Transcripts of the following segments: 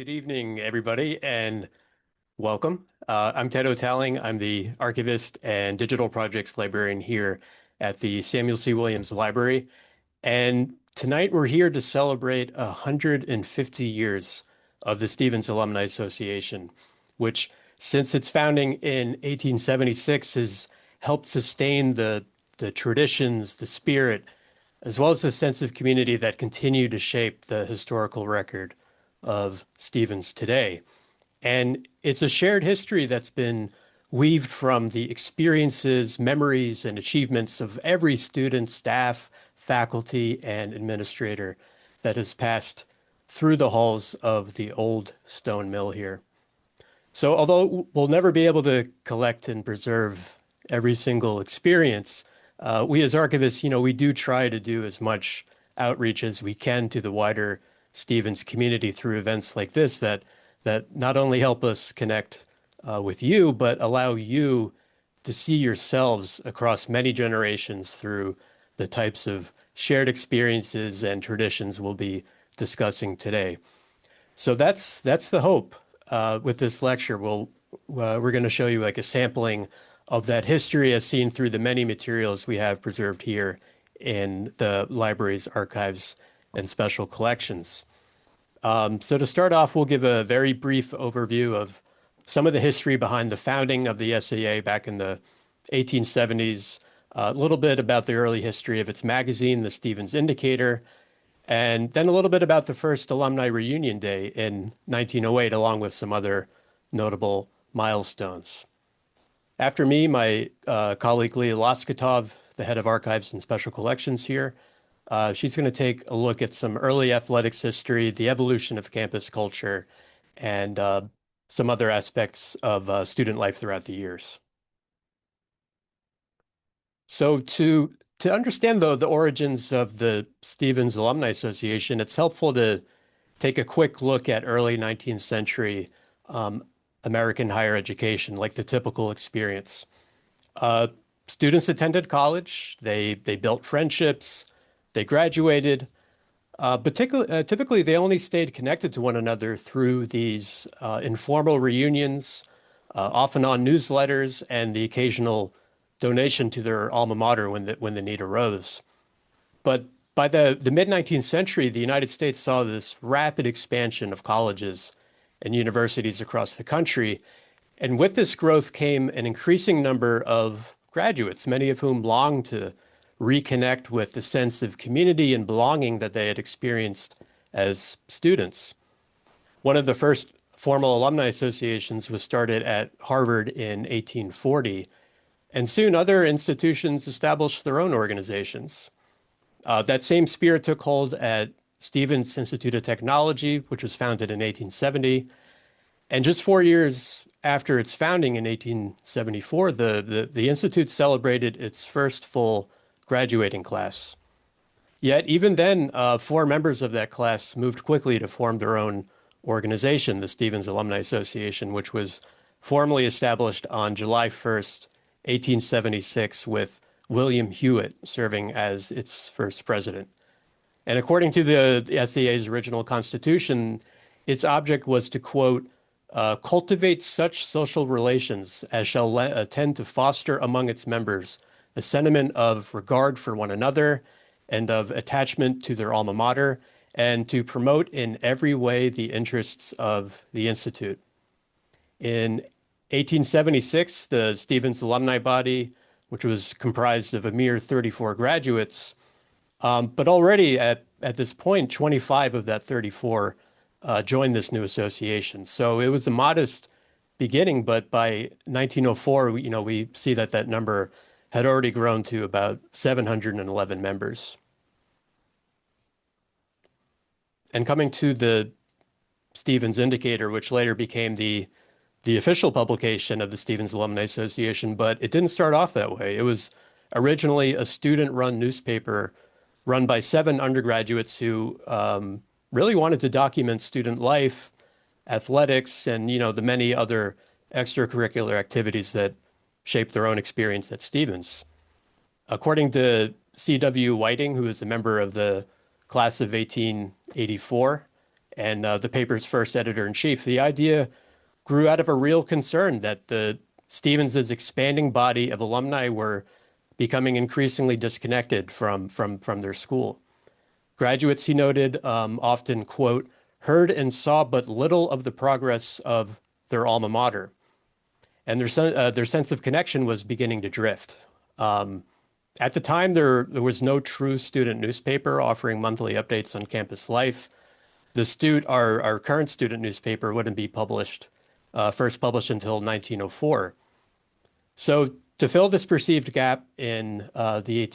Good evening, everybody, and welcome. I'm Ted Houghtaling. I'm the Archivist and Digital Projects Librarian here at the Samuel C. Williams Library. And tonight we're here to celebrate 150 years of the Stevens Alumni Association, which since its founding in 1876 has helped sustain the traditions, the spirit, as well as the sense of community that continue to shape the historical record of Stevens today. And it's a shared history that's been weaved from the experiences, memories, and achievements of every student, staff, faculty, and administrator that has passed through the halls of the old stone mill here. So although we'll never be able to collect and preserve every single experience, we as archivists, we do try to do as much outreach as we can to the wider Stevens community through events like this that not only help us connect with you, but allow you to see yourselves across many generations through the types of shared experiences and traditions we'll be discussing today. So that's the hope with this lecture. We're going to show you like a sampling of that history as seen through the many materials we have preserved here in the library's archives and special collections. So to start off, we'll give a very brief overview of some of the history behind the founding of the SAA back in the 1870s, a little bit about the early history of its magazine, the Stevens Indicator, and then a little bit about the first Alumni Reunion Day in 1908, along with some other notable milestones. After me, my colleague Leah Loscutoff, the head of archives and special collections here, she's going to take a look at some early athletics history, the evolution of campus culture, and some other aspects of student life throughout the years. So to understand, though, the origins of the Stevens Alumni Association, it's helpful to take a quick look at early 19th century American higher education, like the typical experience. Students attended college, they built friendships, they graduated, but typically they only stayed connected to one another through these informal reunions, often on newsletters, and the occasional donation to their alma mater when the need arose. But by the mid-19th century, the United States saw this rapid expansion of colleges and universities across the country. And with this growth came an increasing number of graduates, many of whom longed to reconnect with the sense of community and belonging that they had experienced as students. One of the first formal alumni associations was started at Harvard in 1840, and soon other institutions established their own organizations. That same spirit took hold at Stevens Institute of Technology, which was founded in 1870. And just 4 years after its founding in 1874, the Institute celebrated its first full graduating class. Yet even then, 4 members of that class moved quickly to form their own organization, the Stevens Alumni Association, which was formally established on July 1st, 1876, with William Hewitt serving as its first president. And according to the SAA's original constitution, its object was to, quote, cultivate such social relations as shall tend to foster among its members a sentiment of regard for one another and of attachment to their alma mater, and to promote in every way the interests of the Institute. In 1876, the Stevens alumni body, which was comprised of a mere 34 graduates, but already at this point, 25 of that 34 joined this new association. So it was a modest beginning, but by 1904, we see that number had already grown to about 711 members. And coming to the Stevens Indicator, which later became the official publication of the Stevens Alumni Association, but it didn't start off that way. It was originally a student-run newspaper run by 7 undergraduates who really wanted to document student life, athletics, and the many other extracurricular activities that shaped their own experience at Stevens. According to C.W. Whiting, who is a member of the class of 1884, and the paper's first editor-in-chief. The idea grew out of a real concern that the Stevens's expanding body of alumni were becoming increasingly disconnected from their school. Graduates, he noted, often, quote, heard and saw but little of the progress of their alma mater, and their sense of connection was beginning to drift. At the time, there was no true student newspaper offering monthly updates on campus life. Our current student newspaper wouldn't be first published until 1904. So to fill this perceived gap in the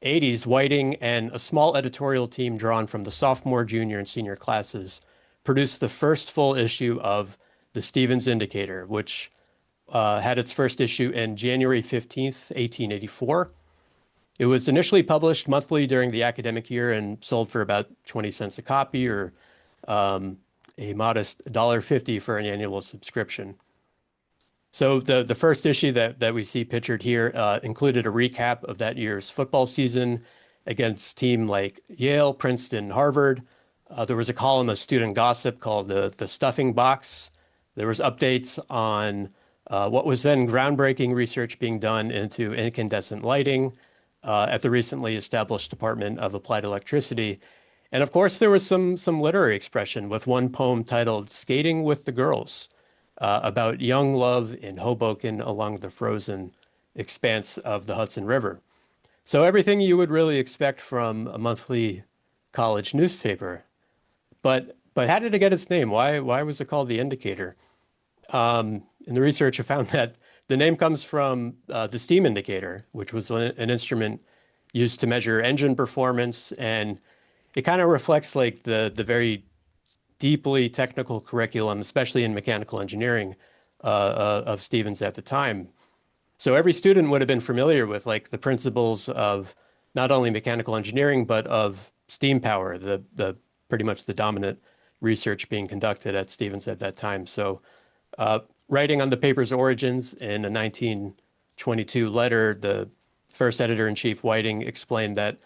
1880s, Whiting and a small editorial team drawn from the sophomore, junior, and senior classes produced the first full issue of the Stevens Indicator, which had its first issue in January 15th, 1884. It was initially published monthly during the academic year and sold for about 20 cents a copy, or a modest $1.50 for an annual subscription. So the first issue that we see pictured here included a recap of that year's football season against teams like Yale, Princeton, Harvard. There was a column of student gossip called the Stuffing Box. There was updates on what was then groundbreaking research being done into incandescent lighting at the recently established Department of Applied Electricity. And of course, there was some literary expression with one poem titled Skating with the Girls, about young love in Hoboken along the frozen expanse of the Hudson River. So everything you would really expect from a monthly college newspaper. But how did it get its name? Why was it called the Indicator? In the research, I found that the name comes from the steam indicator, which was an instrument used to measure engine performance, and it kind of reflects like the very deeply technical curriculum, especially in mechanical engineering, of Stevens at the time. So every student would have been familiar with like the principles of not only mechanical engineering, but of steam power, the pretty much the dominant research being conducted at Stevens at that time. So writing on the paper's origins in a 1922 letter, the first editor-in-chief, Whiting, explained that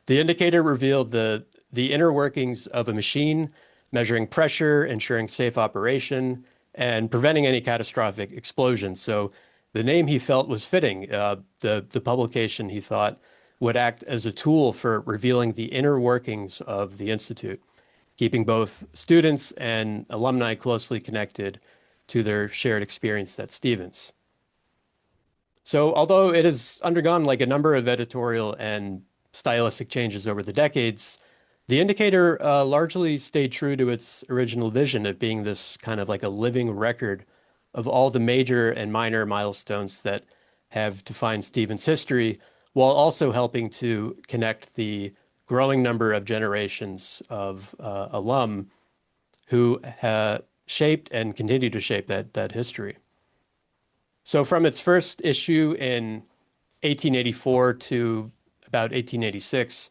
the indicator revealed the inner workings of a machine, measuring pressure, ensuring safe operation, and preventing any catastrophic explosions. So the name he felt was fitting. The publication, he thought, would act as a tool for revealing the inner workings of the Institute, keeping both students and alumni closely connected to their shared experience at Stevens. So although it has undergone like a number of editorial and stylistic changes over the decades, the Indicator largely stayed true to its original vision of being this kind of like a living record of all the major and minor milestones that have defined Stevens' history, while also helping to connect the growing number of generations of alum who shaped and continue to shape that history. So from its first issue in 1884 to about 1886,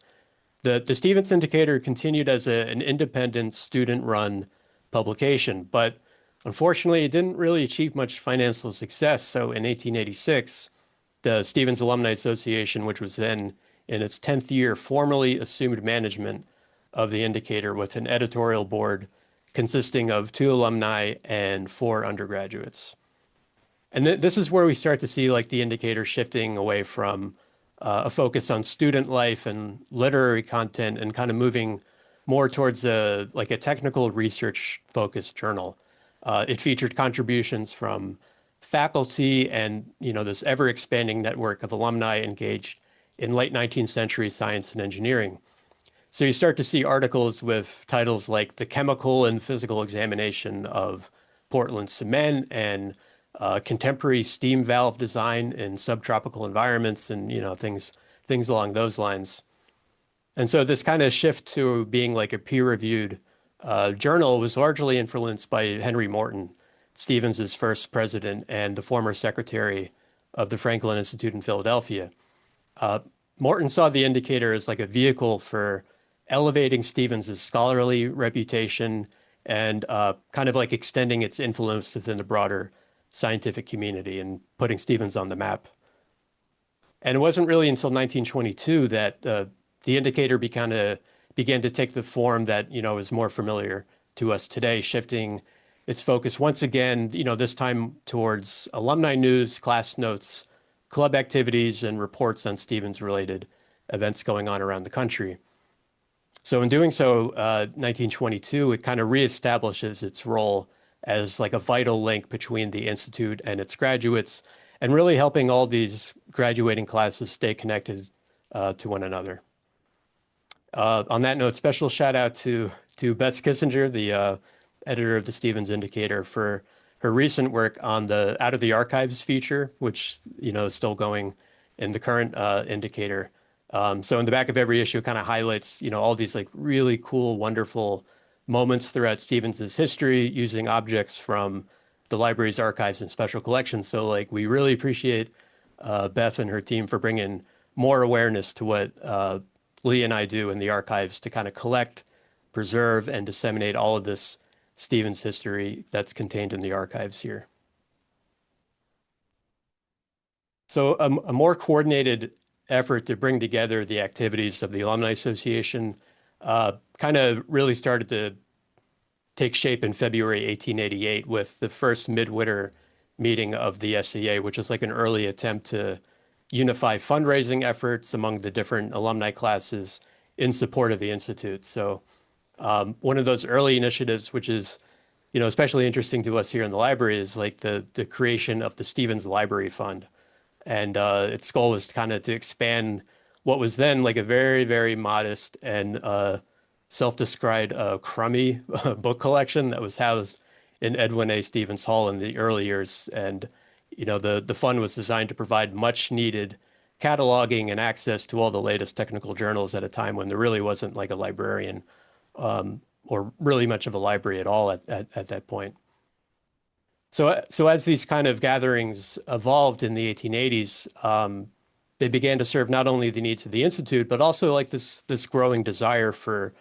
the Stevens Indicator continued as an independent student-run publication, but unfortunately, it didn't really achieve much financial success. So in 1886, the Stevens Alumni Association, which was then in its 10th year, formally assumed management of the Indicator with an editorial board consisting of 2 alumni and 4 undergraduates. And this is where we start to see like the Indicator shifting away from a focus on student life and literary content and kind of moving more towards a technical research focused journal. It featured contributions from faculty and, this ever expanding network of alumni engaged in late 19th century science and engineering. So you start to see articles with titles like The Chemical and Physical Examination of Portland Cement and Contemporary Steam Valve Design in Subtropical Environments and, things along those lines. And so this kind of shift to being like a peer-reviewed journal was largely influenced by Henry Morton, Stevens's first president and the former secretary of the Franklin Institute in Philadelphia. Morton saw the Indicator as like a vehicle for elevating Stevens's scholarly reputation and kind of like extending its influence within the broader scientific community and putting Stevens on the map. And it wasn't really until 1922 that the Indicator began to take the form that, is more familiar to us today, shifting its focus once again, this time towards alumni news, class notes, club activities, and reports on Stevens-related events going on around the country. So in doing so, 1922, it kind of reestablishes its role as like a vital link between the Institute and its graduates, and really helping all these graduating classes stay connected to one another. On that note, special shout out to Beth Kissinger, the editor of the Stevens Indicator, for her recent work on the Out of the Archives feature, which is still going in the current Indicator. So in the back of every issue, it kind of highlights all these like really cool, wonderful moments throughout Stevens's history using objects from the library's archives and special collections. So like we really appreciate Beth and her team for bringing more awareness to what Lee and I do in the archives to kind of collect, preserve, and disseminate all of this Stevens history that's contained in the archives here. So a more coordinated effort to bring together the activities of the Alumni Association kind of really started to take shape in February 1888 with the first midwinter meeting of the SCA, which is like an early attempt to unify fundraising efforts among the different alumni classes in support of the Institute. So one of those early initiatives, which is especially interesting to us here in the library, is like the creation of the Stevens Library Fund. And its goal was kind of to expand what was then like a very, very modest and self-described crummy book collection that was housed in Edwin A. Stevens Hall in the early years. And the fund was designed to provide much needed cataloging and access to all the latest technical journals at a time when there really wasn't like a librarian or really much of a library at all at that point. So as these kind of gatherings evolved in the 1880s, they began to serve not only the needs of the Institute, but also like this growing desire for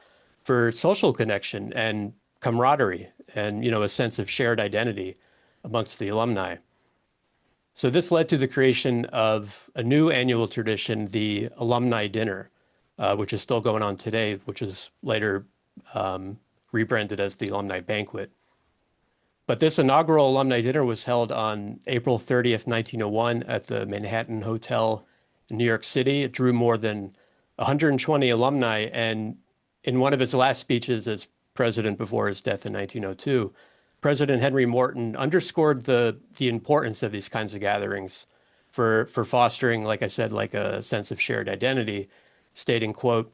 social connection and camaraderie and, a sense of shared identity amongst the alumni. So this led to the creation of a new annual tradition, the Alumni Dinner, which is still going on today, which is later rebranded as the Alumni Banquet. But this inaugural Alumni Dinner was held on April 30th, 1901 at the Manhattan Hotel in New York City. It drew more than 120 alumni, and in one of his last speeches as president before his death in 1902, President Henry Morton underscored the importance of these kinds of gatherings for fostering, like I said, like a sense of shared identity, stating, quote,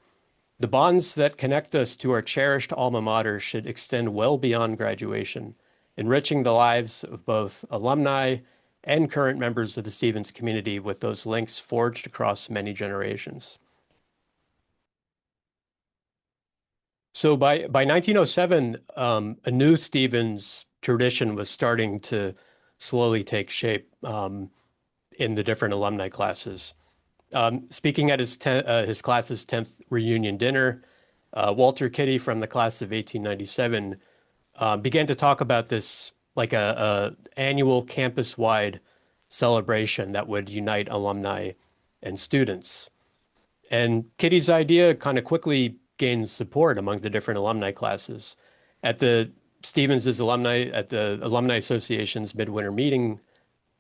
"The bonds that connect us to our cherished alma mater should extend well beyond graduation, enriching the lives of both alumni and current members of the Stevens community with those links forged across many generations." So by 1907, a new Stevens tradition was starting to slowly take shape in the different alumni classes. Speaking at his class's 10th reunion dinner, Walter Kitty from the class of 1897 began to talk about this like a annual campus-wide celebration that would unite alumni and students. And Kitty's idea kind of quickly gained support among the different alumni classes. At the Alumni Association's midwinter meeting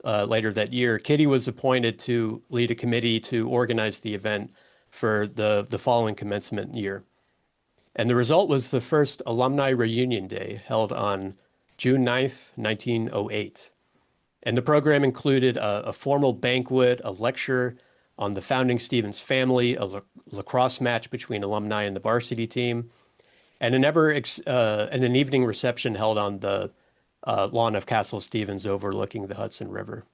later that year, Kitty was appointed to lead a committee to organize the event for the following commencement year. And the result was the first Alumni Reunion Day held on June 9th, 1908. And the program included a formal banquet, a lecture on the founding Stevens family, a lacrosse match between alumni and the varsity team, and an evening reception held on the lawn of Castle Stevens overlooking the Hudson River.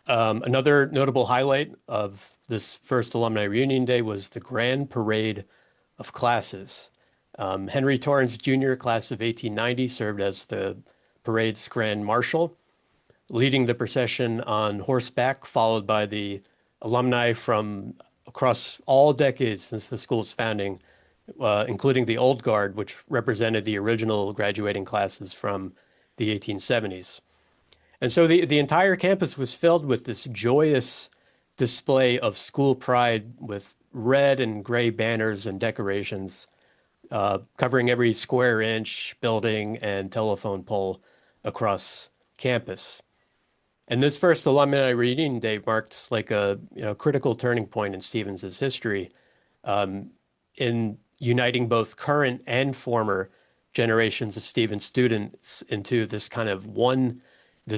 Another notable highlight of this first Alumni Reunion Day was the Grand Parade of Classes. Henry Torrance Jr., class of 1890, served as the parade's Grand Marshal, leading the procession on horseback, followed by the alumni from across all decades since the school's founding, including the Old Guard, which represented the original graduating classes from the 1870s. And so the entire campus was filled with this joyous display of school pride with red and gray banners and decorations. covering every square inch, building, and telephone pole across campus. And this first alumni reunion day marked like a critical turning point in Stevens's history, in uniting both current and former generations of Stevens students into this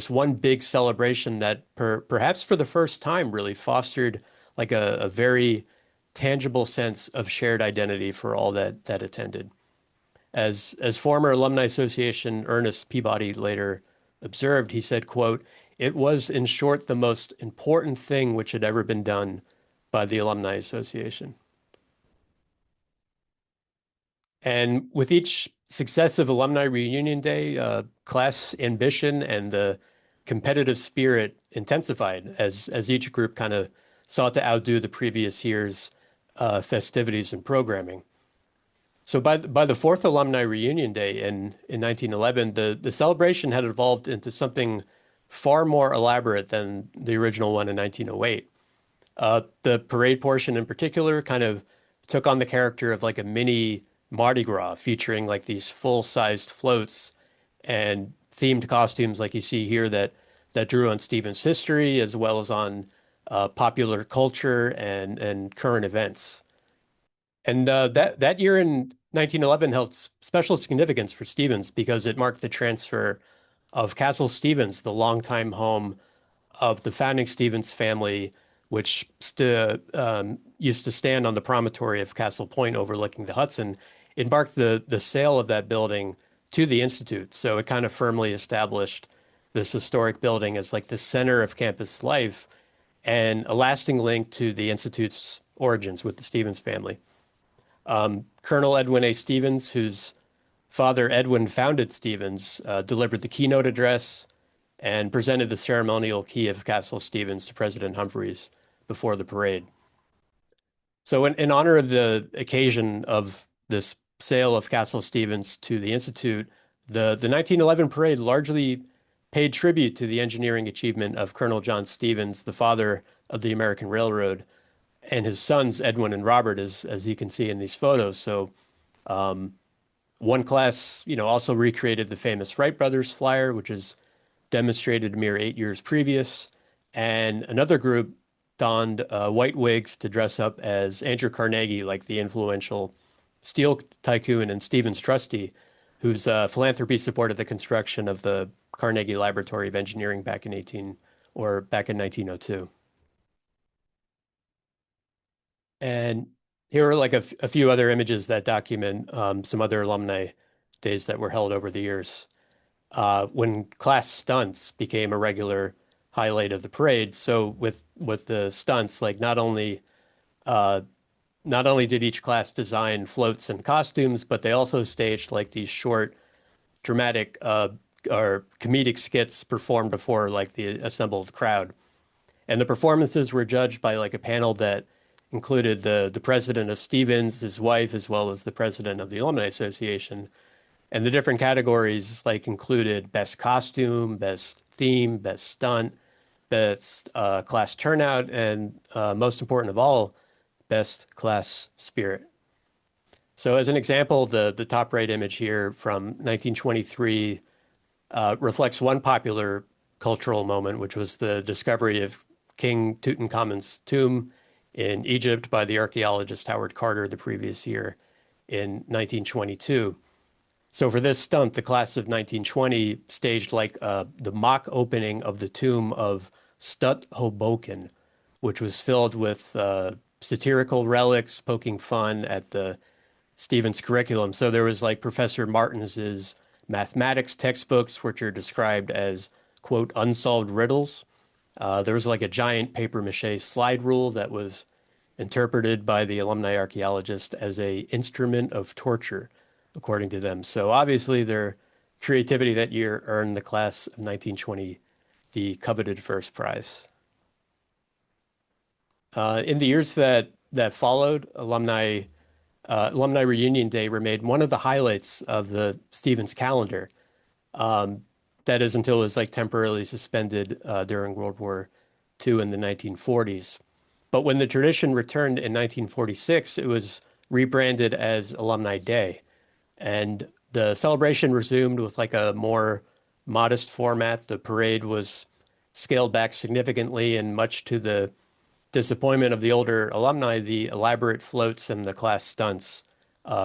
one big celebration that perhaps for the first time really fostered like a very tangible sense of shared identity for all that attended. As former Alumni Association Ernest Peabody later observed, he said, quote, "It was, in short, the most important thing which had ever been done by the Alumni Association." And with each successive alumni reunion day, class ambition and the competitive spirit intensified as each group kind of sought to outdo the previous year's festivities and programming. So by the fourth alumni reunion day in 1911, the celebration had evolved into something far more elaborate than the original one in 1908. The parade portion in particular kind of took on the character of like a mini Mardi Gras, featuring like these full-sized floats and themed costumes like you see here that drew on Stevens history as well as on popular culture and current events. And that year in 1911 held special significance for Stevens because it marked the transfer of Castle Stevens, the longtime home of the founding Stevens family, which used to stand on the promontory of Castle Point overlooking the Hudson. It marked the sale of that building to the Institute. So it kind of firmly established this historic building as like the center of campus life and a lasting link to the Institute's origins with the Stevens family. Colonel Edwin A. Stevens, whose father Edwin founded Stevens, delivered the keynote address and presented the ceremonial key of Castle Stevens to President Humphreys before the parade. So in honor of the occasion of this sale of Castle Stevens to the Institute, the 1911 parade largely paid tribute to the engineering achievement of Colonel John Stevens, the father of the American Railroad, and his sons, Edwin and Robert, as you can see in these photos. So one class, also recreated the famous Wright brothers flyer, which is demonstrated a mere 8 years previous. And another group donned white wigs to dress up as Andrew Carnegie, like the influential steel tycoon and Stevens trustee, whose philanthropy supported the construction of the Carnegie Laboratory of Engineering back in 1902. And here are like a few other images that document some other alumni days that were held over the years. When class stunts became a regular highlight of the parade. So with the stunts, like not only did each class design floats and costumes, but they also staged like these short, dramatic or comedic skits performed before like the assembled crowd. And the performances were judged by like a panel that included the president of Stevens, his wife, as well as the president of the Alumni Association. And the different categories like included best costume, best theme, best stunt, best class turnout, and most important of all, best class spirit. So as an example, the top right image here from 1923 reflects one popular cultural moment, which was the discovery of King Tutankhamun's tomb in Egypt by the archaeologist Howard Carter the previous year in 1922. So for this stunt, the class of 1920 staged like the mock opening of the tomb of Stut Hoboken, which was filled with satirical relics poking fun at the Stevens curriculum. So there was like Professor Martins's mathematics textbooks, which are described as, quote, unsolved riddles. There was like a giant paper mache slide rule that was interpreted by the alumni archaeologist as a instrument of torture, according to them. So obviously their creativity that year earned the class of 1920 the coveted first prize. In the years that followed, Alumni Reunion Day remained one of the highlights of the Stevens calendar. That is until it was like temporarily suspended during World War II in the 1940s. But when the tradition returned in 1946, it was rebranded as Alumni Day. And the celebration resumed with like a more modest format. The parade was scaled back significantly, and much to the disappointment of the older alumni, the elaborate floats and the class stunts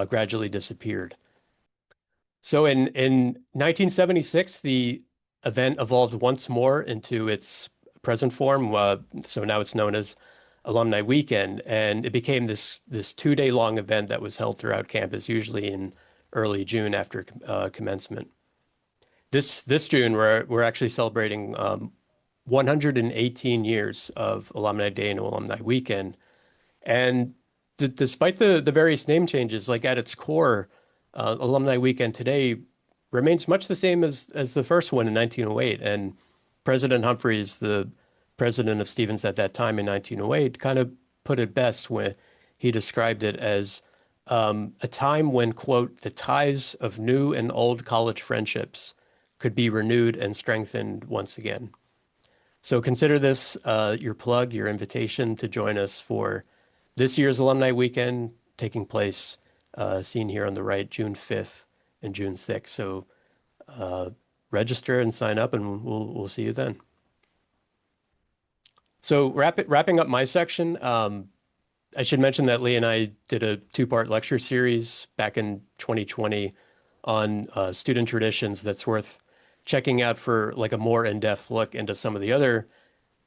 gradually disappeared. So in 1976, the event evolved once more into its present form. So now it's known as Alumni Weekend, and it became this 2 day long event that was held throughout campus, usually in early June after commencement. This June, we're actually celebrating 118 years of Alumni Day and Alumni Weekend. And despite the various name changes, like at its core, Alumni Weekend today remains much the same as the first one in 1908. And President Humphreys, the president of Stevens at that time in 1908, kind of put it best when he described it as a time when, quote, the ties of new and old college friendships could be renewed and strengthened once again. So consider this your plug, your invitation to join us for this year's Alumni Weekend, taking place, seen here on the right, June 5th and June 6th. So register and sign up, and we'll see you then. So wrapping up my section, I should mention that Leah and I did a 2-part lecture series back in 2020 on student traditions that's worth checking out for like a more in-depth look into some of the other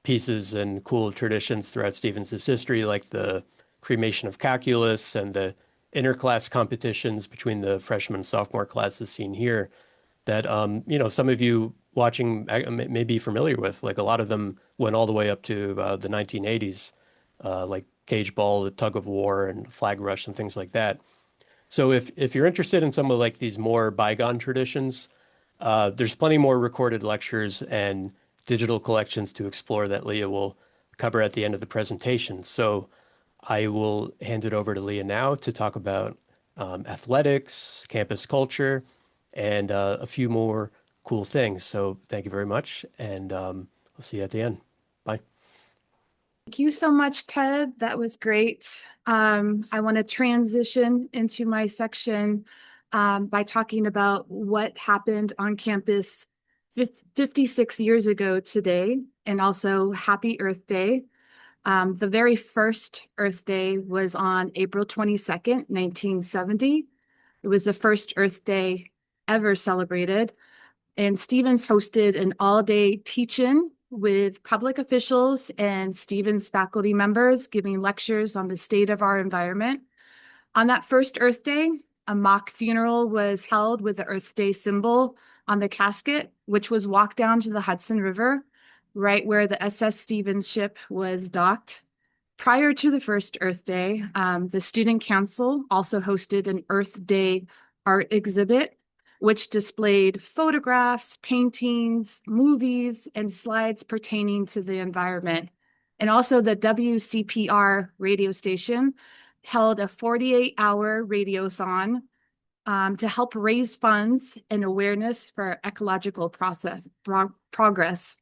pieces and cool traditions throughout Stevens' history, like the cremation of calculus and the interclass competitions between the freshman and sophomore classes seen here that, some of you watching may be familiar with. Like a lot of them went all the way up to the 1980s, like cage ball, the tug of war, and flag rush and things like that. So if you're interested in some of like these more bygone traditions, there's plenty more recorded lectures and digital collections to explore that Leah will cover at the end of the presentation. So I will hand it over to Leah now to talk about athletics, campus culture, and a few more cool things. So thank you very much, and I'll see you at the end. Bye. Thank you so much, Ted. That was great. I want to transition into my section by talking about what happened on campus 56 years ago today, and also Happy Earth Day. The very first Earth Day was on April 22nd, 1970. It was the first Earth Day ever celebrated, and Stevens hosted an all-day teach-in with public officials and Stevens faculty members giving lectures on the state of our environment. On that first Earth Day, a mock funeral was held with the Earth Day symbol on the casket, which was walked down to the Hudson River, right where the SS Stevens ship was docked. Prior to the first Earth Day, the Student Council also hosted an Earth Day art exhibit, which displayed photographs, paintings, movies, and slides pertaining to the environment. And also the WCPR radio station held a 48-hour radiothon to help raise funds and awareness for ecological progress.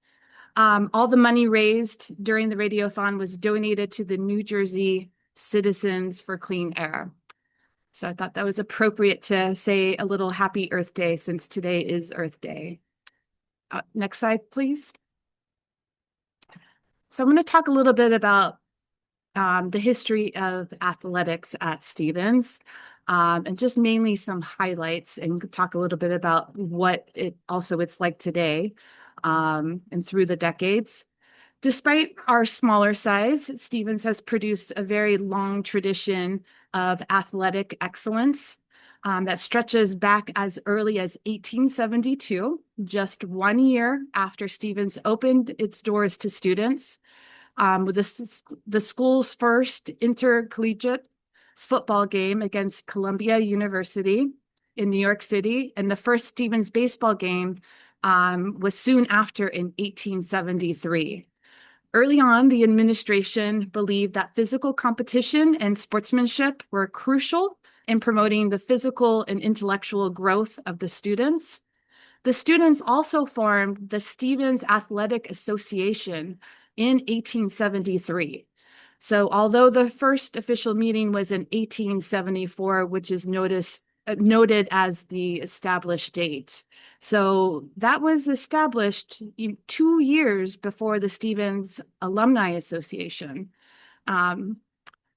All the money raised during the radiothon was donated to the New Jersey Citizens for Clean Air. So I thought that was appropriate to say a little Happy Earth Day since today is Earth Day. Next slide, please. So I'm going to talk a little bit about the history of athletics at Stevens, and just mainly some highlights, and talk a little bit about what it's like today and through the decades. Despite our smaller size, Stevens has produced a very long tradition of athletic excellence that stretches back as early as 1872, just 1 year after Stevens opened its doors to students, with the school's first intercollegiate football game against Columbia University in New York City, and the first Stevens baseball game was soon after in 1873. Early on, the administration believed that physical competition and sportsmanship were crucial in promoting the physical and intellectual growth of the students. The students also formed the Stevens Athletic Association in 1873. So although the first official meeting was in 1874, which is noted as the established date. So that was established 2 years before the Stevens Alumni Association. Um,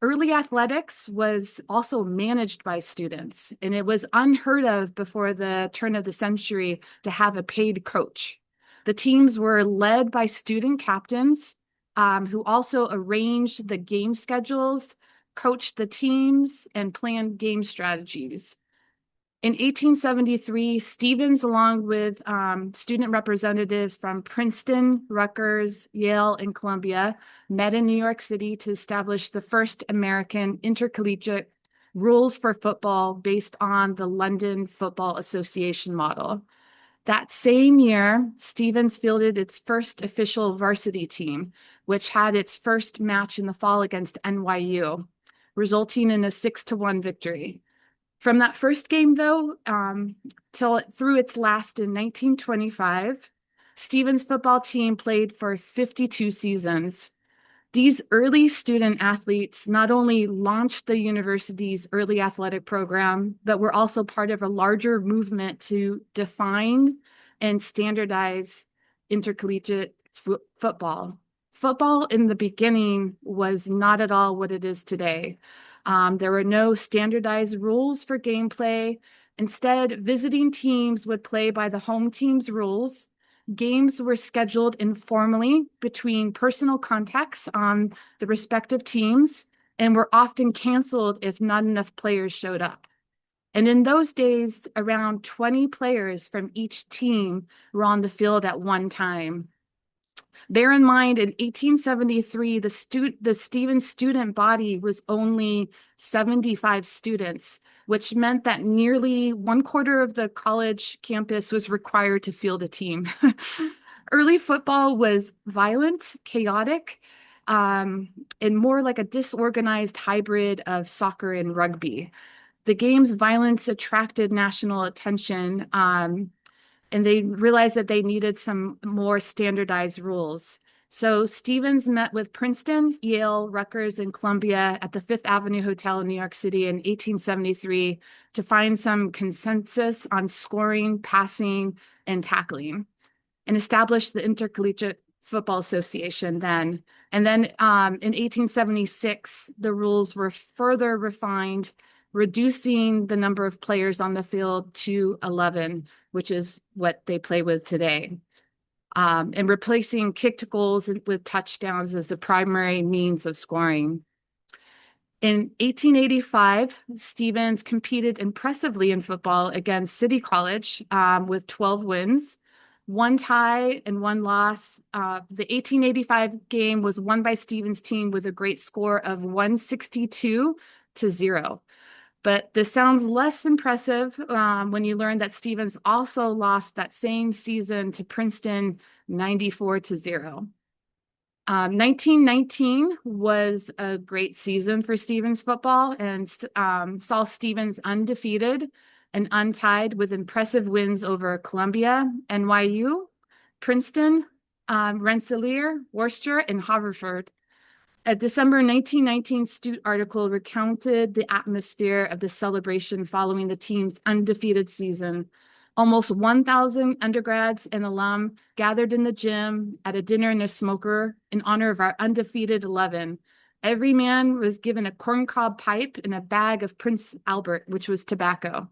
Early athletics was also managed by students, and it was unheard of before the turn of the century to have a paid coach. The teams were led by student captains who also arranged the game schedules, coached the teams, and planned game strategies. In 1873, Stevens, along with student representatives from Princeton, Rutgers, Yale, and Columbia, met in New York City to establish the first American intercollegiate rules for football based on the London Football Association model. That same year, Stevens fielded its first official varsity team, which had its first match in the fall against NYU, resulting in a 6-1 victory. From that first game, though, through its last in 1925, Stevens' football team played for 52 seasons. These early student athletes not only launched the university's early athletic program, but were also part of a larger movement to define and standardize intercollegiate football. Football in the beginning was not at all what it is today. There were no standardized rules for gameplay. Instead, visiting teams would play by the home team's rules. Games were scheduled informally between personal contacts on the respective teams and were often canceled if not enough players showed up. And in those days, around 20 players from each team were on the field at one time. Bear in mind, in 1873, the Stevens student body was only 75 students, which meant that nearly 1/4 of the college campus was required to field a team. Early football was violent, chaotic, and more like a disorganized hybrid of soccer and rugby. The game's violence attracted national attention, and they realized that they needed some more standardized rules. So Stevens met with Princeton, Yale, Rutgers, and Columbia at the Fifth Avenue Hotel in New York City in 1873 to find some consensus on scoring, passing, and tackling, and established the Intercollegiate Football Association then. And then in 1876, the rules were further refined, reducing the number of players on the field to 11, which is what they play with today, and replacing kicked goals with touchdowns as the primary means of scoring. In 1885, Stevens competed impressively in football against City College with 12 wins, 1 tie and 1 loss. The 1885 game was won by Stevens' team with a great score of 162-0. But this sounds less impressive when you learn that Stevens also lost that same season to Princeton 94-0. 1919 was a great season for Stevens football and saw Stevens undefeated and untied with impressive wins over Columbia, NYU, Princeton, Rensselaer, Worcester, and Haverford. A December 1919 Stute article recounted the atmosphere of the celebration following the team's undefeated season. Almost 1,000 undergrads and alum gathered in the gym at a dinner and a smoker in honor of our undefeated 11. Every man was given a corncob pipe and a bag of Prince Albert, which was tobacco.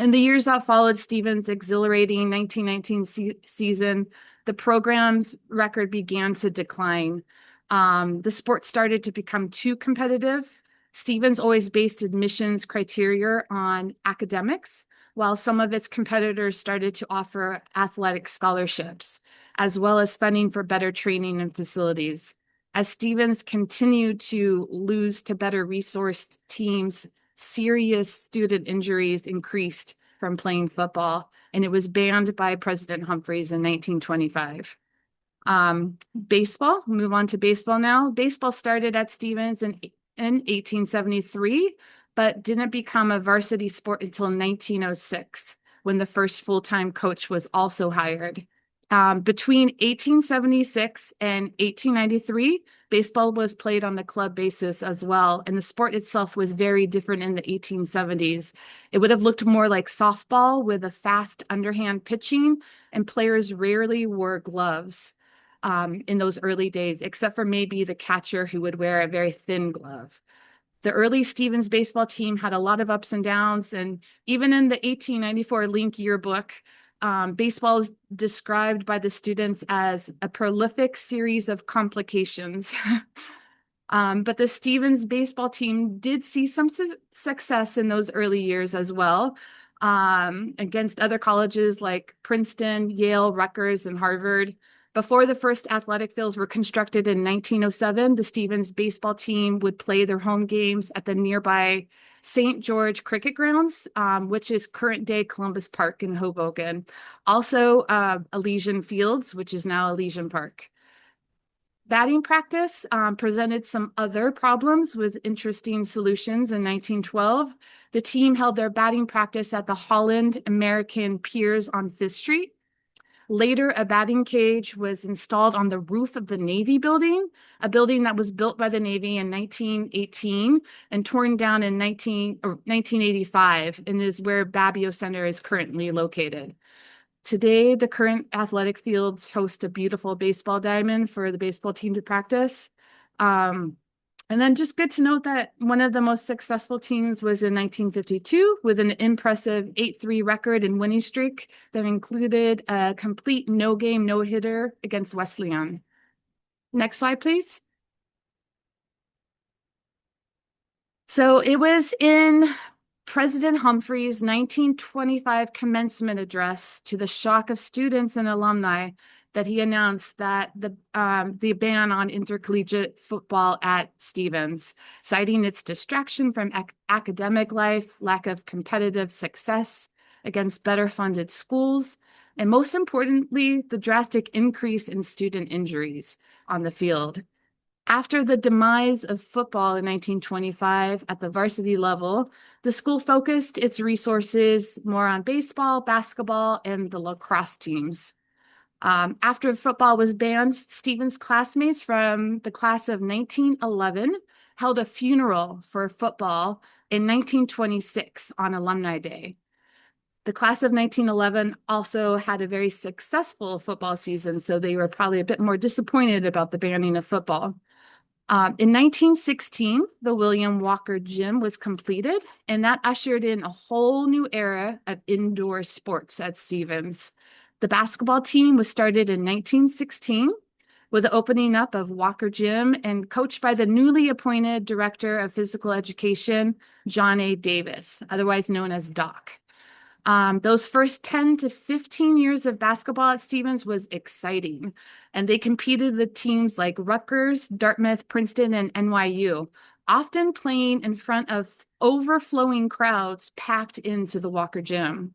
In the years that followed Stevens' exhilarating 1919 season, the program's record began to decline. The sport started to become too competitive. Stevens always based admissions criteria on academics, while some of its competitors started to offer athletic scholarships, as well as funding for better training and facilities. As Stevens continued to lose to better resourced teams, serious student injuries increased from playing football, and it was banned by President Humphreys in 1925. Baseball, move on to baseball now. Baseball started at Stevens in 1873, but didn't become a varsity sport until 1906, when the first full-time coach was also hired. Between 1876 and 1893, baseball was played on a club basis as well, and the sport itself was very different in the 1870s. It would have looked more like softball with a fast underhand pitching, and players rarely wore gloves in those early days, except for maybe the catcher who would wear a very thin glove. The early Stevens baseball team had a lot of ups and downs, and even in the 1894 Link yearbook, baseball is described by the students as a prolific series of complications. But the Stevens baseball team did see some success in those early years as well, against other colleges like Princeton, Yale, Rutgers, and Harvard. Before the first athletic fields were constructed in 1907, the Stevens baseball team would play their home games at the nearby St. George Cricket Grounds, which is current-day Columbus Park in Hoboken. Also, Elysian Fields, which is now Elysian Park. Batting practice presented some other problems with interesting solutions in 1912. The team held their batting practice at the Holland American Piers on Fifth Street. Later, a batting cage was installed on the roof of the Navy building, a building that was built by the Navy in 1918 and torn down in 1985, and is where Babbio Center is currently located. Today, the current athletic fields host a beautiful baseball diamond for the baseball team to practice. And then just good to note that one of the most successful teams was in 1952 with an impressive 8-3 record and winning streak that included a complete no-game, no-hitter against Wesleyan. Next slide, please. So it was in President Humphrey's 1925 commencement address, to the shock of students and alumni, that he announced that the ban on intercollegiate football at Stevens, citing its distraction from academic life, lack of competitive success against better funded schools, and most importantly, the drastic increase in student injuries on the field. After the demise of football in 1925 at the varsity level, the school focused its resources more on baseball, basketball, and the lacrosse teams. After football was banned, Stevens classmates from the class of 1911 held a funeral for football in 1926 on Alumni Day. The class of 1911 also had a very successful football season, so they were probably a bit more disappointed about the banning of football. In 1916, the William Walker Gym was completed, and that ushered in a whole new era of indoor sports at Stevens. The basketball team was started in 1916 with the opening up of Walker Gym and coached by the newly appointed Director of Physical Education, John A. Davis, otherwise known as Doc. Those first 10 to 15 years of basketball at Stevens was exciting, and they competed with teams like Rutgers, Dartmouth, Princeton, and NYU, often playing in front of overflowing crowds packed into the Walker Gym.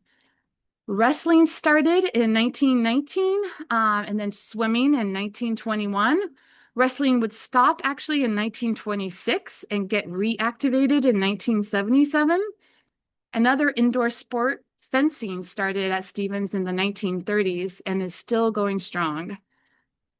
Wrestling started in 1919, and then swimming in 1921. Wrestling would stop actually in 1926 and get reactivated in 1977. Another indoor sport, fencing, started at Stevens in the 1930s and is still going strong.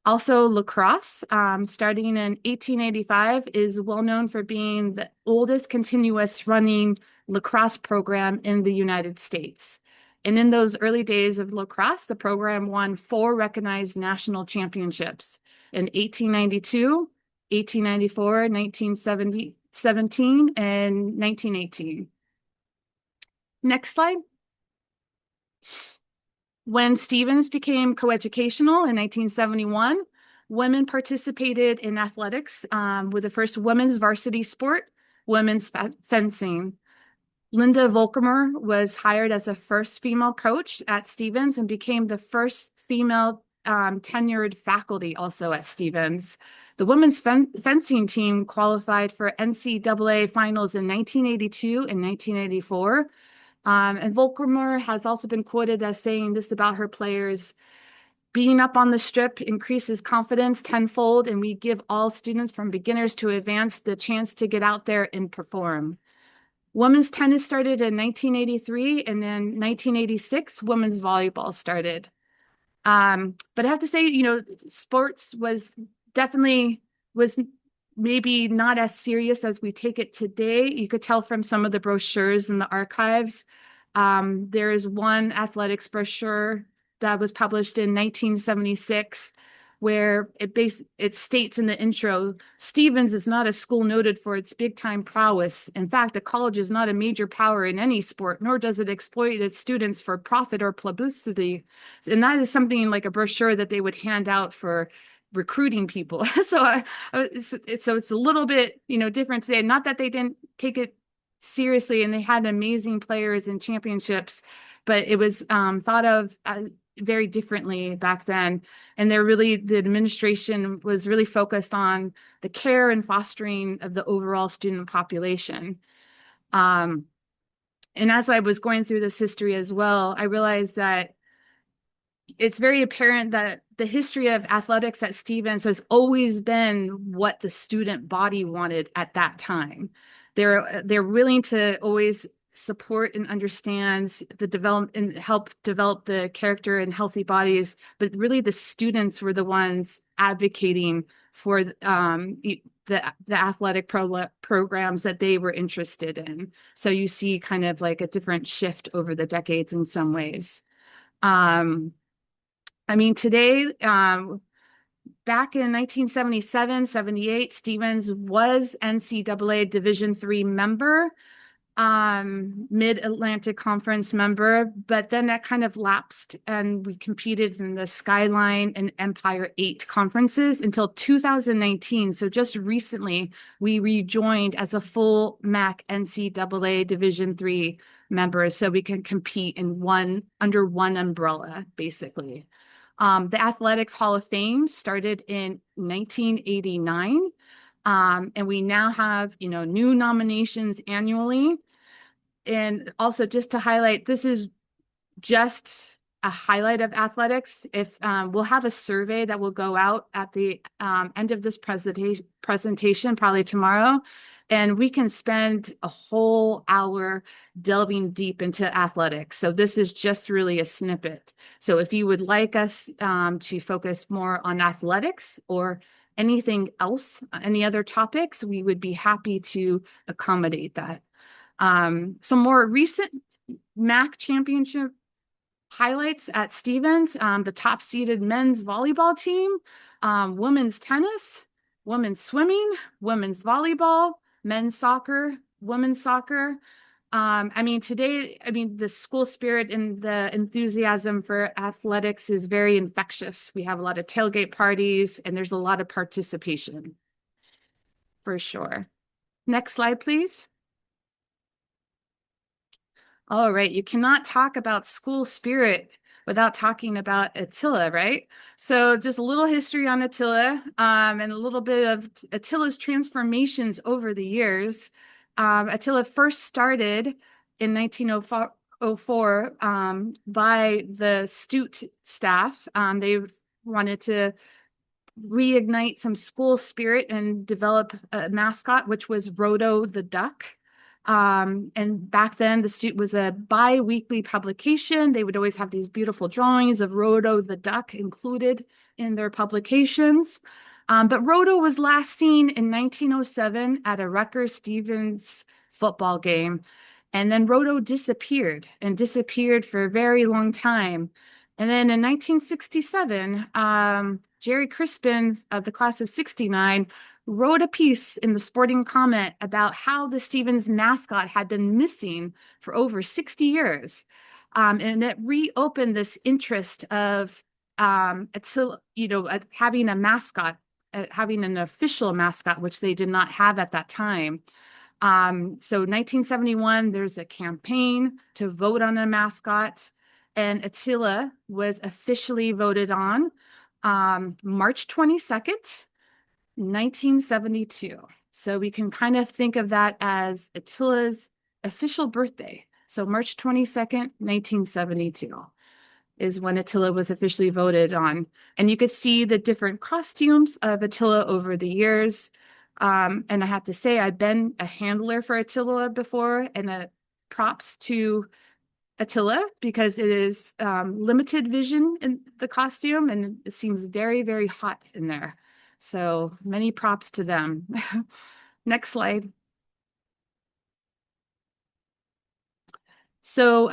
Also, lacrosse, starting in 1885, is well known for being the oldest continuous running lacrosse program in the United States. And in those early days of lacrosse, the program won 4 recognized national championships in 1892, 1894, 1917, and 1918. Next slide. When Stevens became coeducational in 1971, women participated in athletics with the first women's varsity sport, women's fencing. Linda Volkemer was hired as a first female coach at Stevens and became the first female tenured faculty also at Stevens. The women's fencing team qualified for NCAA finals in 1982 and 1984. And Volkemer has also been quoted as saying this about her players: being up on the strip increases confidence tenfold, and we give all students from beginners to advanced the chance to get out there and perform. Women's tennis started in 1983, and in 1986, women's volleyball started. But I have to say, sports definitely was maybe not as serious as we take it today. You could tell from some of the brochures in the archives. There is one athletics brochure that was published in 1976 where it states in the intro, Stevens is not a school noted for its big-time prowess. In fact, the college is not a major power in any sport, nor does it exploit its students for profit or publicity. And that is something like a brochure that they would hand out for recruiting people. So it's a little bit, different today. Not that they didn't take it seriously and they had amazing players and championships, but it was thought of very differently back then. And the administration was really focused on the care and fostering of the overall student population. And as I was going through this history as well, I realized that it's very apparent that the history of athletics at Stevens has always been what the student body wanted at that time. They're willing to always support and understand the development and help develop the character and healthy bodies, but really the students were the ones advocating for the athletic programs that they were interested in. So you see kind of like a different shift over the decades in some ways. Today, back in 1977, 78, Stevens was NCAA Division III member, Mid-Atlantic Conference member, but then that kind of lapsed and we competed in the Skyline and Empire 8 conferences until 2019. So just recently, we rejoined as a full MAC NCAA Division III member, so we can compete under one umbrella, basically. The Athletics Hall of Fame started in 1989, and we now have, new nominations annually. And also just to highlight, this is just a highlight of athletics. If we'll have a survey that will go out at the end of this presentation, probably tomorrow, and we can spend a whole hour delving deep into athletics. So this is just really a snippet. So if you would like us to focus more on athletics or anything else, any other topics, we would be happy to accommodate that. Some more recent MAC championship highlights at Stevens, the top seeded men's volleyball team, women's tennis, women's swimming, women's volleyball, men's soccer, women's soccer. Today, the school spirit and the enthusiasm for athletics is very infectious. We have a lot of tailgate parties and there's a lot of participation for sure. Next slide, please. All right, you cannot talk about school spirit without talking about Attila, right? So just a little history on Attila and a little bit of Attila's transformations over the years. Attila first started in 1904 by the Stute staff. They wanted to reignite some school spirit and develop a mascot, which was Rhodo the duck. And back then, the Stute was a bi-weekly publication. They would always have these beautiful drawings of Rhodo the duck included in their publications. But Rhodo was last seen in 1907 at a Rutgers-Stevens football game. And then Rhodo disappeared for a very long time. And then in 1967, Jerry Crispin of the class of 69 wrote a piece in the Sporting Comment about how the Stevens mascot had been missing for over 60 years. And it reopened this interest of having a mascot, having an official mascot, which they did not have at that time. So 1971, there's a campaign to vote on a mascot, and Attila was officially voted on March 22nd, 1972. So we can kind of think of that as Attila's official birthday. So March 22nd, 1972 is when Attila was officially voted on. And you could see the different costumes of Attila over the years. And I have to say, I've been a handler for Attila before, and props to Attila because it is limited vision in the costume and it seems very, very hot in there. So many props to them. Next slide. So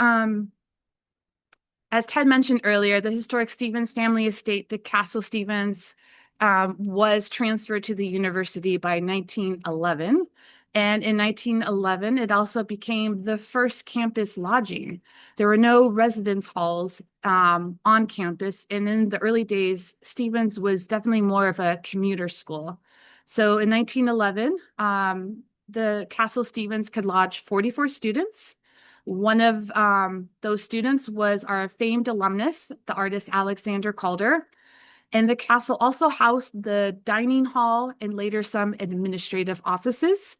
as Ted mentioned earlier, the historic Stevens family estate, the Castle Stevens, was transferred to the university by 1911. And in 1911, it also became the first campus lodging. There were no residence halls on campus. And in the early days, Stevens was definitely more of a commuter school. So in 1911, the Castle Stevens could lodge 44 students. One of those students was our famed alumnus, the artist Alexander Calder. And the castle also housed the dining hall and later some administrative offices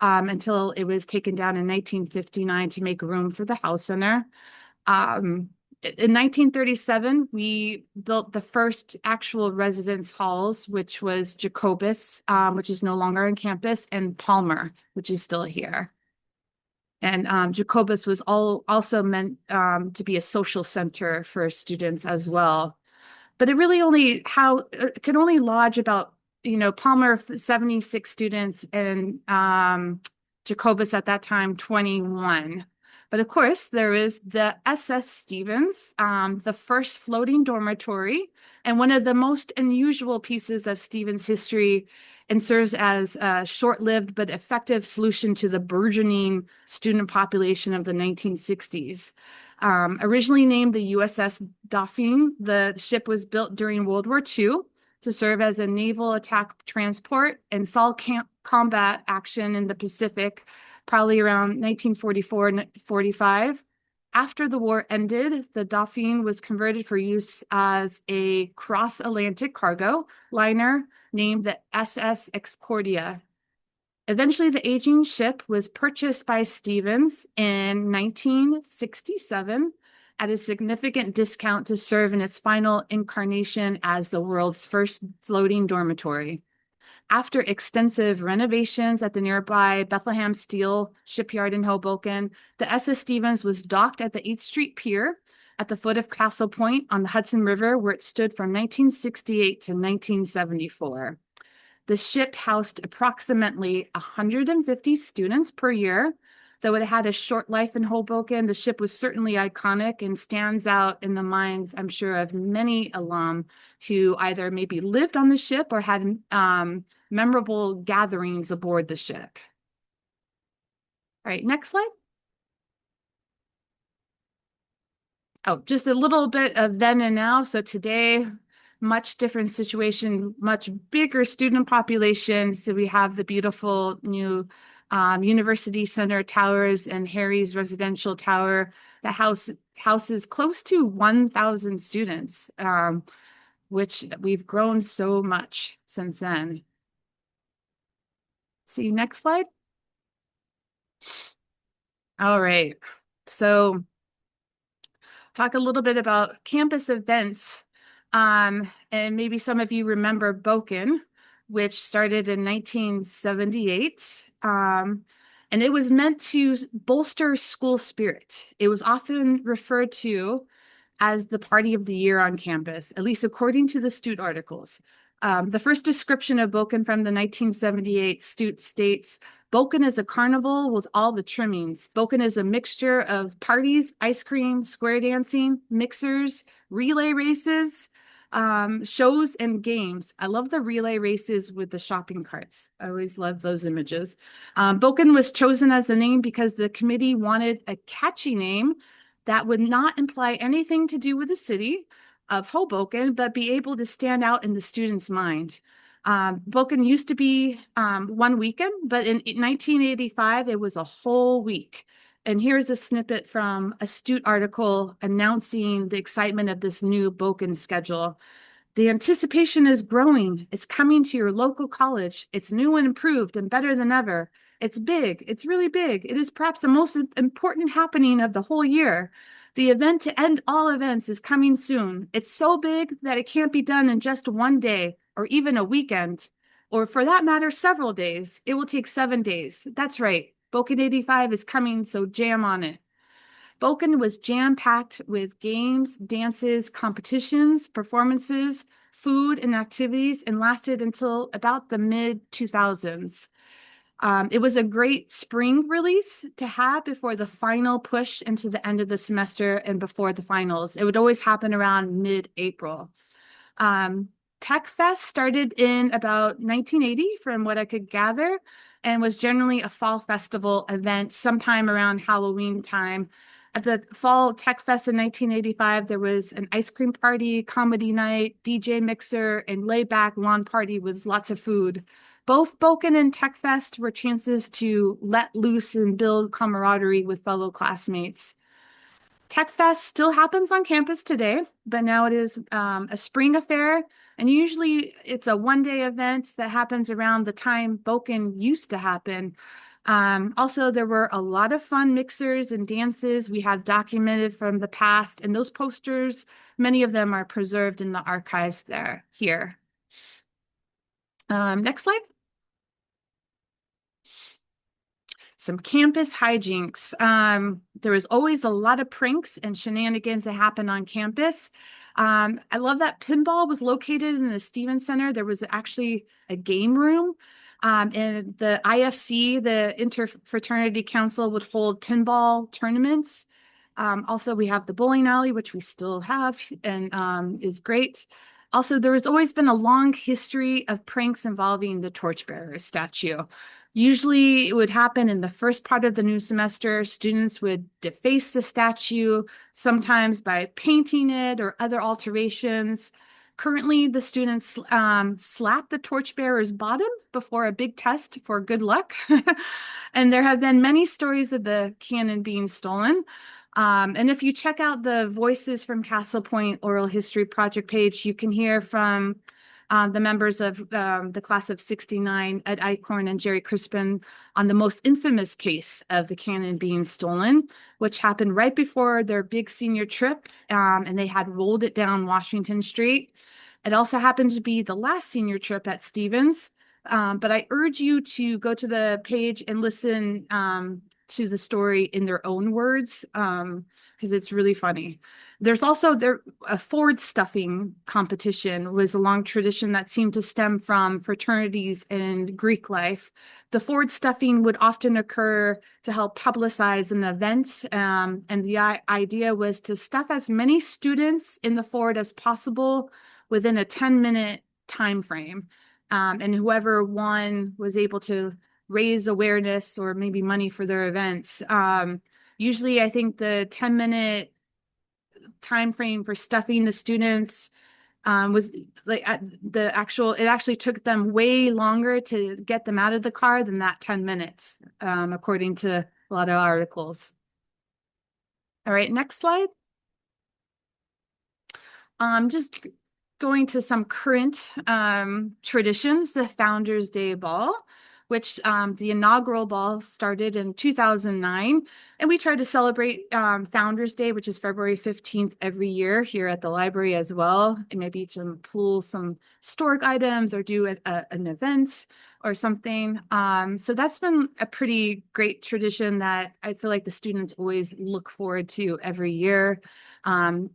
until it was taken down in 1959 to make room for the House Center. In 1937, we built the first actual residence halls, which was Jacobus, which is no longer on campus, and Palmer, which is still here. And Jacobus was also meant to be a social center for students as well. But it really only could only lodge about, Palmer 76 students and Jacobus at that time 21. But of course, there is the SS Stevens, the first floating dormitory, and one of the most unusual pieces of Stevens history, and serves as a short-lived but effective solution to the burgeoning student population of the 1960s. Originally named the USS Dauphine, the ship was built during World War II to serve as a naval attack transport and saw combat action in the Pacific, probably around 1944-45. After the war ended, the Dauphine was converted for use as a cross-Atlantic cargo liner named the SS Excordia. Eventually, the aging ship was purchased by Stevens in 1967 at a significant discount to serve in its final incarnation as the world's first floating dormitory. After extensive renovations at the nearby Bethlehem Steel shipyard in Hoboken, the SS Stevens was docked at the 8th Street Pier at the foot of Castle Point on the Hudson River, where it stood from 1968 to 1974. The ship housed approximately 150 students per year. Though it had a short life in Hoboken, the ship was certainly iconic and stands out in the minds, I'm sure, of many alum who either maybe lived on the ship or had memorable gatherings aboard the ship. All right, next slide. Oh, just a little bit of then and now. So today, much different situation, much bigger student population. So we have the beautiful new University Center towers and Harry's residential tower that houses close to 1,000 students, which we've grown so much since then. See, next slide. All right, so talk a little bit about campus events. And maybe some of you remember Hoboken, which started in 1978. And it was meant to bolster school spirit. It was often referred to as the party of the year on campus, at least according to the Stute articles. The first description of Hoboken from the 1978 Stute states, Hoboken is a carnival with all the trimmings. Hoboken is a mixture of parties, ice cream, square dancing, mixers, relay races, shows and games. I love the relay races with the shopping carts. I always love those images. Hoboken was chosen as the name because the committee wanted a catchy name that would not imply anything to do with the city of Hoboken, but be able to stand out in the student's mind. Hoboken used to be one weekend, but in 1985, it was a whole week. And here's a snippet from a Stute article announcing the excitement of this new Hoboken schedule. The anticipation is growing. It's coming to your local college. It's new and improved and better than ever. It's big. It's really big. It is perhaps the most important happening of the whole year. The event to end all events is coming soon. It's so big that it can't be done in just one day or even a weekend, or for that matter, several days. It will take 7 days. That's right. Hoboken 85 is coming, so jam on it. Hoboken was jam-packed with games, dances, competitions, performances, food, and activities, and lasted until about the mid-2000s. It was a great spring release to have before the final push into the end of the semester and before the finals. It would always happen around mid-April. Tech Fest started in about 1980, from what I could gather, and was generally a fall festival event sometime around Halloween time. At the Fall Tech Fest in 1985, there was an ice cream party, comedy night, DJ mixer, and laid-back lawn party with lots of food. Both Hoboken and Tech Fest were chances to let loose and build camaraderie with fellow classmates. Tech Fest still happens on campus today, but now it is a spring affair, and usually it's a one-day event that happens around the time Hoboken used to happen. Also, there were a lot of fun mixers and dances we have documented from the past, and those posters, many of them are preserved in the archives here. Next slide. Some campus hijinks. There was always a lot of pranks and shenanigans that happened on campus. I love that pinball was located in the Stevens Center. There was actually a game room. And the IFC, the Interfraternity Council, would hold pinball tournaments. Also, we have the bowling alley, which we still have and is great. Also, there has always been a long history of pranks involving the torchbearer statue. Usually it would happen in the first part of the new semester. Students would deface the statue, sometimes by painting it or other alterations. Currently, the students slap the torchbearer's bottom before a big test for good luck. And there have been many stories of the cannon being stolen. And if you check out the Voices from Castle Point Oral History Project page, you can hear from the members of the class of '69, Ed Eichhorn and Jerry Crispin, on the most infamous case of the cannon being stolen, which happened right before their big senior trip, and they had rolled it down Washington Street. It also happened to be the last senior trip at Stevens, but I urge you to go to the page and listen to the story in their own words, because it's really funny. There's also a Ford stuffing competition was a long tradition that seemed to stem from fraternities and Greek life. The Ford stuffing would often occur to help publicize an event, and the idea was to stuff as many students in the Ford as possible within a 10-minute time frame. And whoever won was able to raise awareness or maybe money for their events. Usually, I think the 10-minute time frame for stuffing the students was like it actually took them way longer to get them out of the car than that 10 minutes, according to a lot of articles. All right, next slide. Just going to some current traditions, the Founders Day Ball, which the inaugural ball started in 2009. And we try to celebrate Founders Day, which is February 15th every year here at the library as well. And maybe pull some historic items or do an event or something. So that's been a pretty great tradition that I feel like the students always look forward to every year.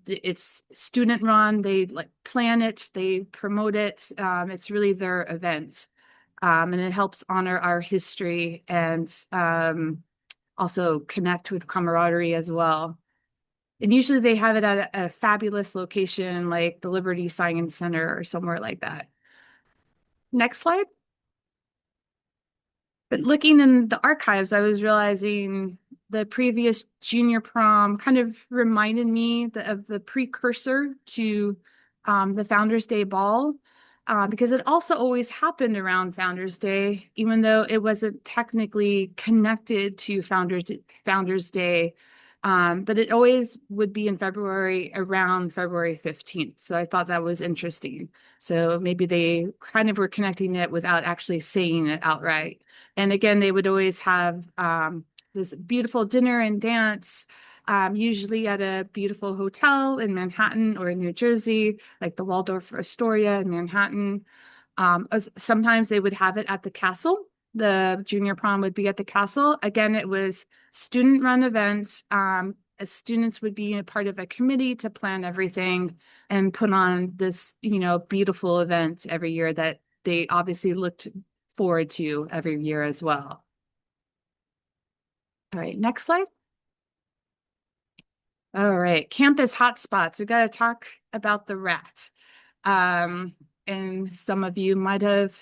It's student run, they plan it, they promote it. It's really their event. And it helps honor our history and also connect with camaraderie as well. And usually they have it at a fabulous location like the Liberty Science Center or somewhere like that. Next slide. But looking in the archives, I was realizing the previous junior prom kind of reminded me of the precursor to the Founders Day Ball. Because it also always happened around Founders Day, even though it wasn't technically connected to Founders Day. But it always would be in February, around February 15th. So I thought that was interesting. So maybe they kind of were connecting it without actually saying it outright. And again, they would always have this beautiful dinner and dance, usually at a beautiful hotel in Manhattan or in New Jersey, like the Waldorf Astoria in Manhattan. Sometimes they would have it at the castle. The junior prom would be at the castle. Again, it was student-run events. as students would be a part of a committee to plan everything and put on this, beautiful event every year that they obviously looked forward to every year as well. All right, next slide. All right, campus hotspots. We got to talk about the rat. And some of you might have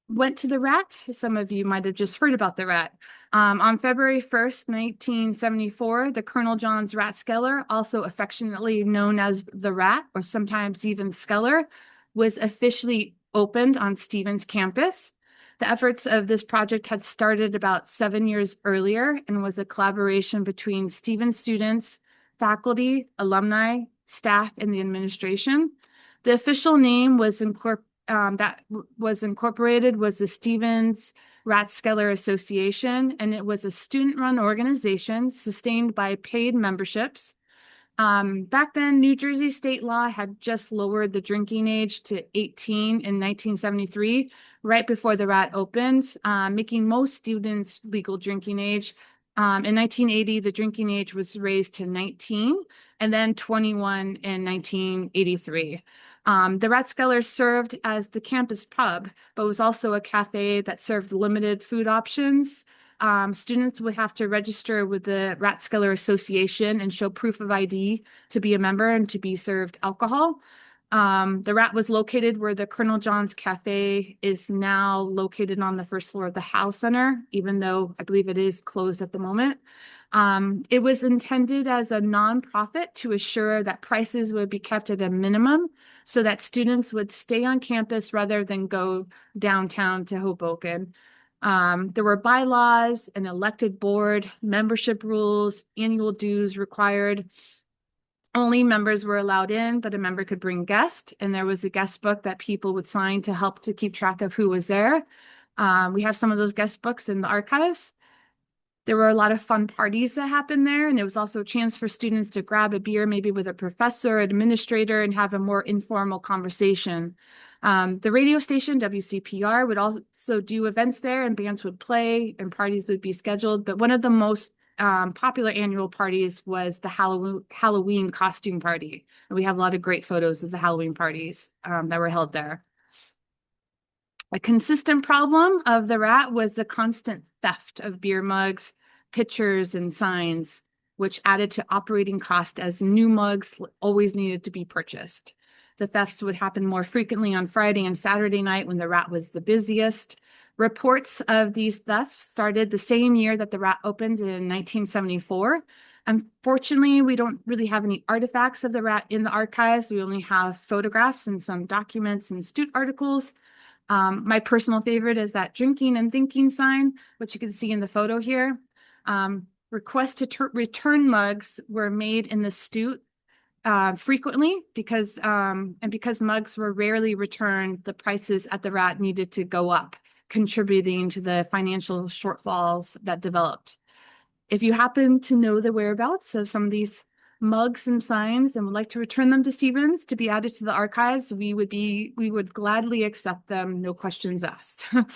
went to the rat. Some of you might have just heard about the rat. On February 1st, 1974, the Colonel John's Rat Skeller, also affectionately known as the Rat, or sometimes even Skeller, was officially opened on Stevens campus. The efforts of this project had started about 7 years earlier and was a collaboration between Stevens students, faculty, alumni, staff, and the administration. The official name was incorporated was the Stevens Rathskeller Association, and it was a student-run organization sustained by paid memberships. Back then, New Jersey state law had just lowered the drinking age to 18 in 1973, right before the Rat opened, making most students legal drinking age. In 1980, the drinking age was raised to 19 and then 21 in 1983. The Rathskeller served as the campus pub, but was also a cafe that served limited food options. Students would have to register with the Rathskeller Association and show proof of ID to be a member and to be served alcohol. The Rat was located where the Colonel John's Cafe is now located on the first floor of the Howe Center, even though I believe it is closed at the moment. It was intended as a nonprofit to assure that prices would be kept at a minimum so that students would stay on campus rather than go downtown to Hoboken. There were bylaws, an elected board, membership rules, annual dues required. Only members were allowed in, but a member could bring guests, and there was a guest book that people would sign to help to keep track of who was there. We have some of those guest books in the archives. There were a lot of fun parties that happened there, and it was also a chance for students to grab a beer, maybe with a professor, administrator, and have a more informal conversation. The radio station, WCPR, would also do events there, and bands would play, and parties would be scheduled. But one of the most popular annual parties was the Halloween costume party. And we have a lot of great photos of the Halloween parties that were held there. A consistent problem of the Rat was the constant theft of beer mugs, pitchers, and signs, which added to operating cost as new mugs always needed to be purchased. The thefts would happen more frequently on Friday and Saturday night when the Rat was the busiest. Reports of these thefts started the same year that the Rat opened in 1974. Unfortunately, we don't really have any artifacts of the Rat in the archives. We only have photographs and some documents and Stute articles. My personal favorite is that drinking and thinking sign, which you can see in the photo here. Requests to return mugs were made in the Stute frequently because mugs were rarely returned, the prices at the Rat needed to go up, contributing to the financial shortfalls that developed. If you happen to know the whereabouts of some of these mugs and signs and would like to return them to Stevens to be added to the archives, we would gladly accept them, no questions asked. The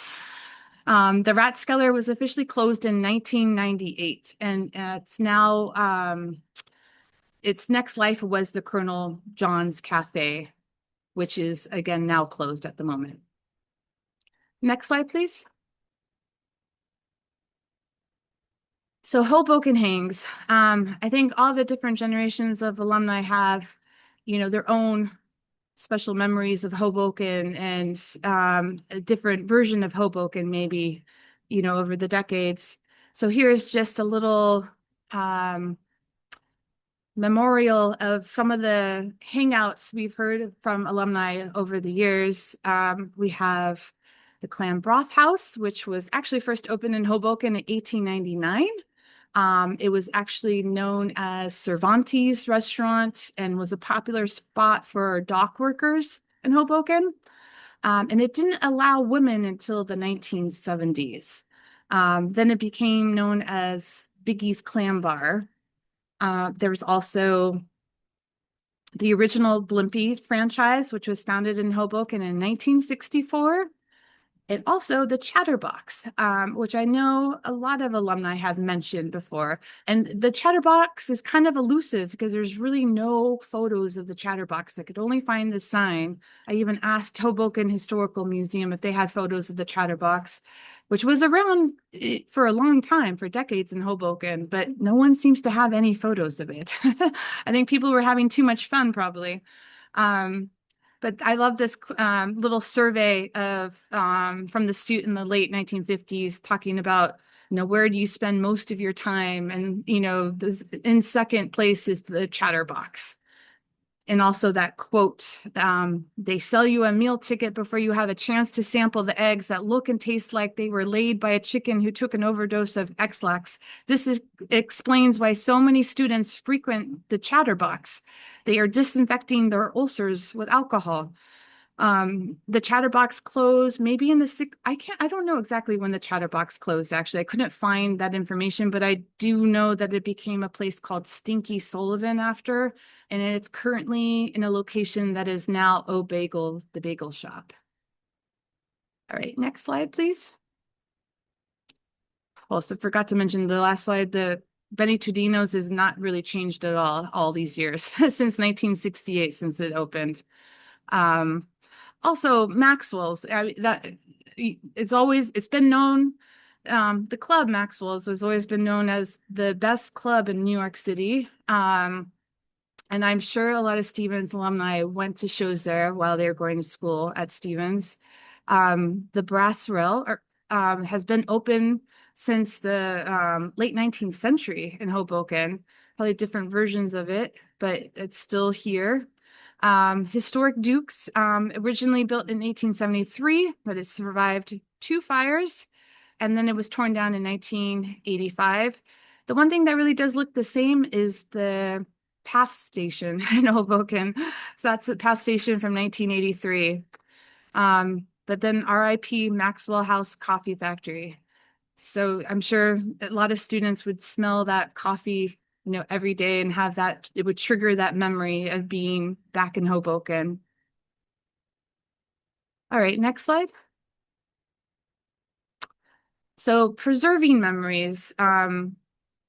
Rathskeller was officially closed in 1998, and it's now its next life was the Colonel John's Cafe, which is again now closed at the moment. Next slide, please. So Hoboken hangs. I think all the different generations of alumni have, their own special memories of Hoboken and a different version of Hoboken, maybe, over the decades. So here's just a little memorial of some of the hangouts we've heard from alumni over the years. We have the Clam Broth House, which was actually first opened in Hoboken in 1899. It was actually known as Cervantes Restaurant and was a popular spot for dock workers in Hoboken. And it didn't allow women until the 1970s. Then it became known as Biggie's Clam Bar. There was also the original Blimpie franchise, which was founded in Hoboken in 1964. And also the chatterbox, which I know a lot of alumni have mentioned before. And the chatterbox is kind of elusive because there's really no photos of the chatterbox. I could only find the sign. I even asked Hoboken Historical Museum if they had photos of the chatterbox, which was around for a long time, for decades in Hoboken, but no one seems to have any photos of it. I think people were having too much fun, probably. But I love this little survey of from the student in the late 1950s talking about, where do you spend most of your time? And, in second place is the chatterbox. And also that quote, they sell you a meal ticket before you have a chance to sample the eggs that look and taste like they were laid by a chicken who took an overdose of X-Lax. Explains why so many students frequent the chatterbox. They are disinfecting their ulcers with alcohol. The chatterbox closed maybe in the I don't know exactly when the chatterbox closed, actually. I couldn't find that information, but I do know that it became a place called Stinky Sullivan after, and it's currently in a location that is now O Bagel, the bagel shop. All right, next slide, please. Also forgot to mention the last slide, the Benny Tudino's has not really changed at all these years since 1968, since it opened. Also, Maxwell's, it's been known, the club Maxwell's has always been known as the best club in New York City. And I'm sure a lot of Stevens alumni went to shows there while they were going to school at Stevens. The Brass Rail has been open since the late 19th century in Hoboken, probably different versions of it, but it's still here. Historic Dukes, originally built in 1873, but it survived 2 fires, and then it was torn down in 1985. The one thing that really does look the same is the PATH station in Hoboken. So that's the PATH station from 1983. But then RIP Maxwell House Coffee Factory. So I'm sure a lot of students would smell that coffee every day and have that, it would trigger that memory of being back in Hoboken. All right, next slide. So preserving memories.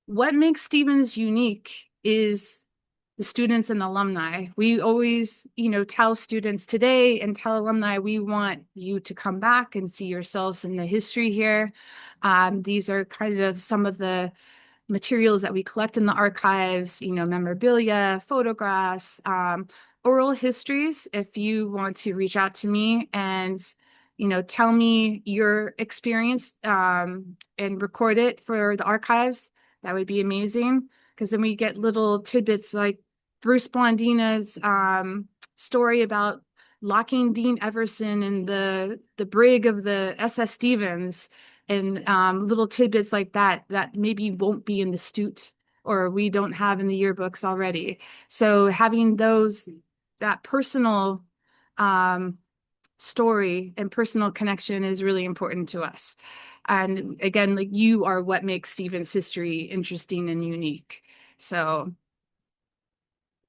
What makes Stevens unique is the students and alumni. We always, tell students today and tell alumni, we want you to come back and see yourselves in the history here. These are kind of some of the materials that we collect in the archives, memorabilia, photographs, oral histories. If you want to reach out to me and, tell me your experience and record it for the archives, that would be amazing. Because then we get little tidbits like Bruce Blondina's story about locking Dean Everson in the brig of the SS Stevens, and little tidbits like that maybe won't be in the Stute or we don't have in the yearbooks already. So having that personal story and personal connection is really important to us. And again, like, you are what makes Stevens history interesting and unique. So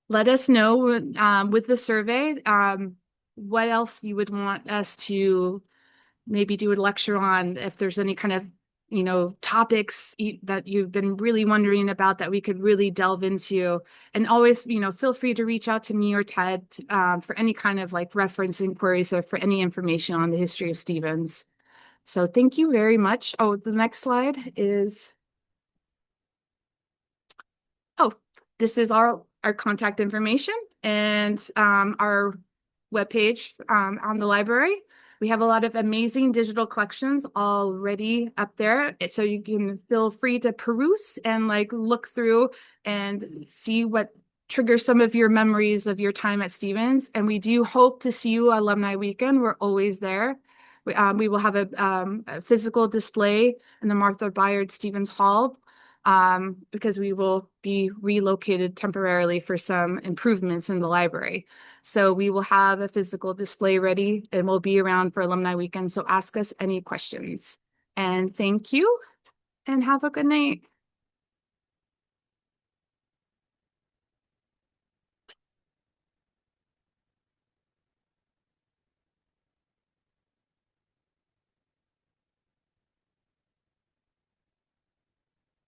let us know with the survey what else you would want us to maybe do a lecture on, if there's any kind of topics that you've been really wondering about that we could really delve into. And always feel free to reach out to me or Ted for any kind of like reference inquiries or for any information on the history of Stevens. So thank you very much. Oh, the next slide is, this is our contact information and our webpage on the library. We have a lot of amazing digital collections already up there, so you can feel free to peruse and like look through and see what triggers some of your memories of your time at Stevens. And we do hope to see you Alumni Weekend. We're always there. We will have a physical display in the Martha Byard Stevens Hall because we will be relocated temporarily for some improvements in the library. So we will have a physical display ready and we'll be around for Alumni Weekend. So ask us any questions. And thank you and have a good night.